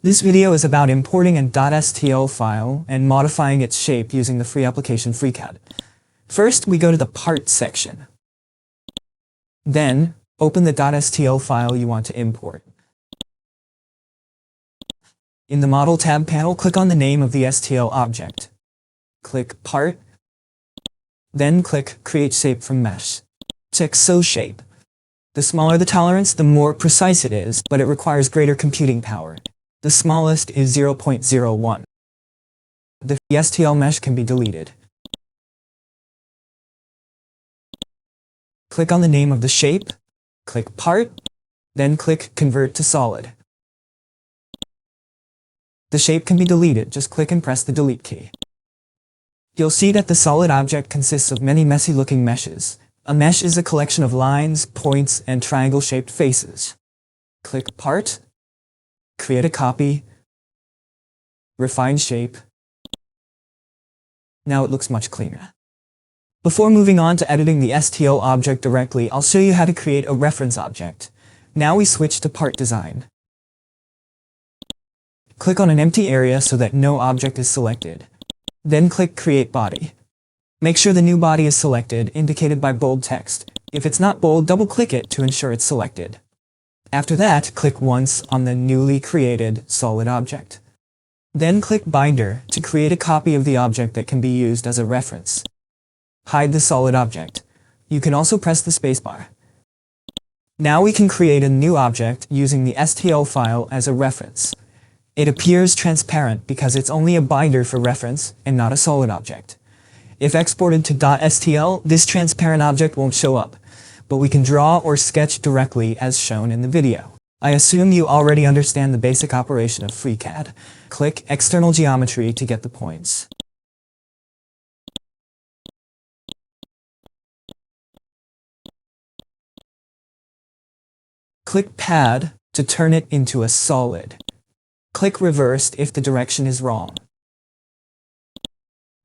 This video is about importing a .stl file and modifying its shape using the free application FreeCAD. First, we go to the Part section. Then, open the .stl file you want to import. In the Model tab panel, click on the name of the STL object. Click Part, then click Create Shape from Mesh. Check Show Shape. The smaller the tolerance, the more precise it is, but it requires greater computing power. The smallest is 0.01. The STL mesh can be deleted. Click on the name of the shape, click Part, then click Convert to Solid. The shape can be deleted, just click and press the Delete key. You'll see that the solid object consists of many messy-looking meshes. A mesh is a collection of lines, points, and triangle-shaped faces. Click Part, create a copy, refine shape. Now it looks much cleaner. Before moving on to editing the STL object directly, I'll show you how to create a reference object. Now we switch to Part Design. Click on an empty area so that no object is selected. Then click Create Body. Make sure the new body is selected, indicated by bold text. If it's not bold, double-click it to ensure it's selected. After that, click once on the newly created solid object. Then click Binder to create a copy of the object that can be used as a reference. Hide the solid object. You can also press the spacebar. Now we can create a new object using the STL file as a reference. It appears transparent because it's only a binder for reference and not a solid object. If exported to .stl, this transparent object won't show up, but we can draw or sketch directly as shown in the video. I assume you already understand the basic operation of FreeCAD. Click External Geometry to get the points. Click Pad to turn it into a solid. Click Reversed if the direction is wrong.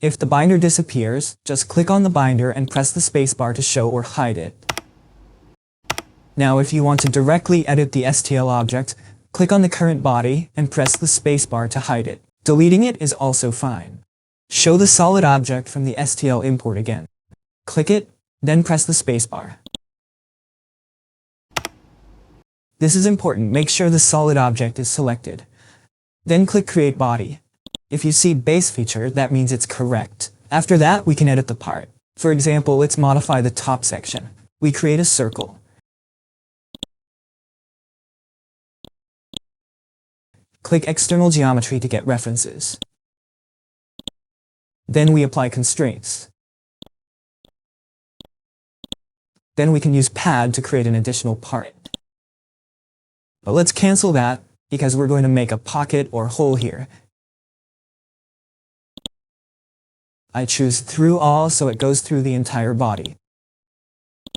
If the binder disappears, just click on the binder and press the spacebar to show or hide it. Now if you want to directly edit the STL object, click on the current body and press the spacebar to hide it. Deleting it is also fine. Show the solid object from the STL import again. Click it, then press the spacebar. This is important, make sure the solid object is selected. Then click Create Body. If you see Base Feature, that means it's correct. After that, we can edit the part. For example, let's modify the top section. We create a circle. Click External Geometry to get references. Then we apply constraints. Then we can use Pad to create an additional part. But let's cancel that because we're going to make a pocket or hole here. I choose Through All so it goes through the entire body.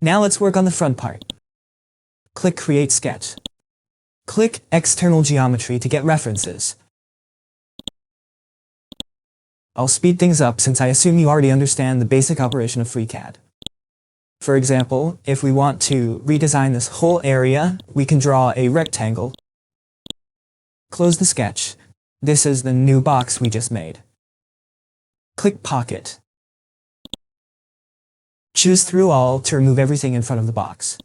Now let's work on the front part. Click Create Sketch. Click External Geometry to get references. I'll speed things up since I assume you already understand the basic operation of FreeCAD. For example, if we want to redesign this whole area, we can draw a rectangle. Close the sketch. This is the new box we just made. Click Pocket. Choose Through All to remove everything in front of the box.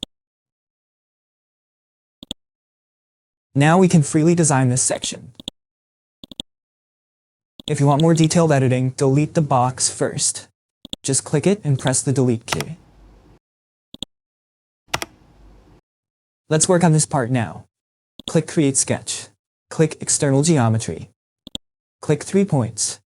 Now we can freely design this section. If you want more detailed editing, delete the box first. Just click it and press the Delete key. Let's work on this part now. Click Create Sketch. Click External Geometry. Click 3 points.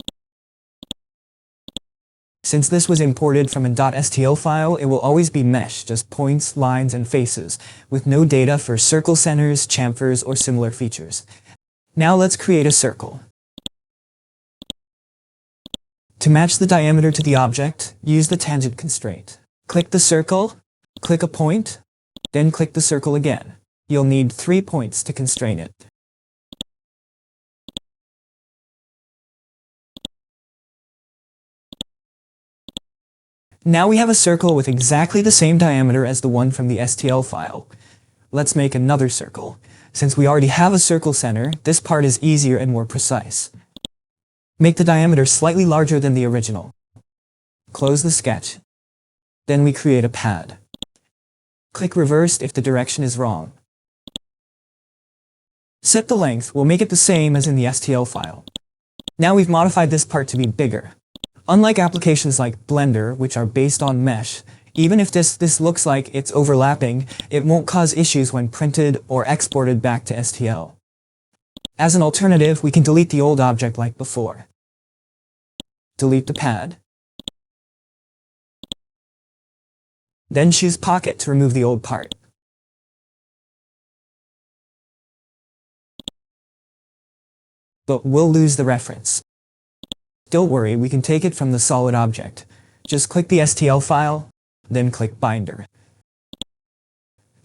Since this was imported from a .stl file, it will always be mesh, just points, lines, and faces, with no data for circle centers, chamfers, or similar features. Now let's create a circle. To match the diameter to the object, use the tangent constraint. Click the circle, click a point, then click the circle again. You'll need 3 points to constrain it. Now we have a circle with exactly the same diameter as the one from the STL file. Let's make another circle. Since we already have a circle center, this part is easier and more precise. Make the diameter slightly larger than the original. Close the sketch. Then we create a pad. Click reversed if the direction is wrong. Set the length, we'll make it the same as in the STL file. Now we've modified this part to be bigger. Unlike applications like Blender, which are based on mesh, even if this looks like it's overlapping, it won't cause issues when printed or exported back to STL. As an alternative, we can delete the old object like before. Delete the pad. Then choose Pocket to remove the old part. But we'll lose the reference. Don't worry, we can take it from the solid object. Just click the STL file, then click Binder.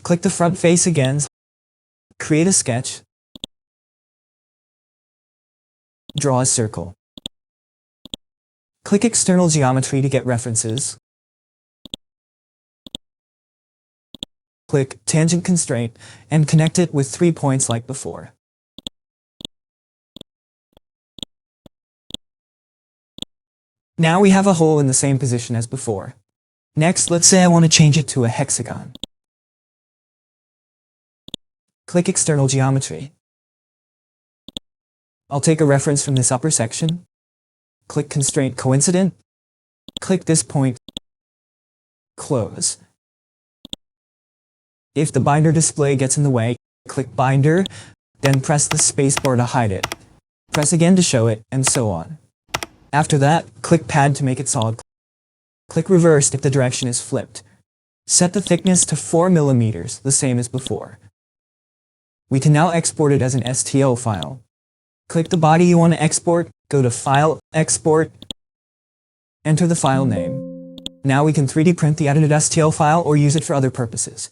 Click the front face again, create a sketch, draw a circle. Click External Geometry to get references. Click Tangent Constraint and connect it with 3 points like before. Now we have a hole in the same position as before. Next, let's say I want to change it to a hexagon. Click External Geometry. I'll take a reference from this upper section. Click Constraint Coincident. Click this point. Close. If the binder display gets in the way, click Binder, then press the spacebar to hide it. Press again to show it, and so on. After that, click Pad to make it solid. Click Reversed if the direction is flipped. Set the thickness to 4 mm, the same as before. We can now export it as an STL file. Click the body you want to export, go to File, Export, enter the file name. Now we can 3D print the edited STL file or use it for other purposes.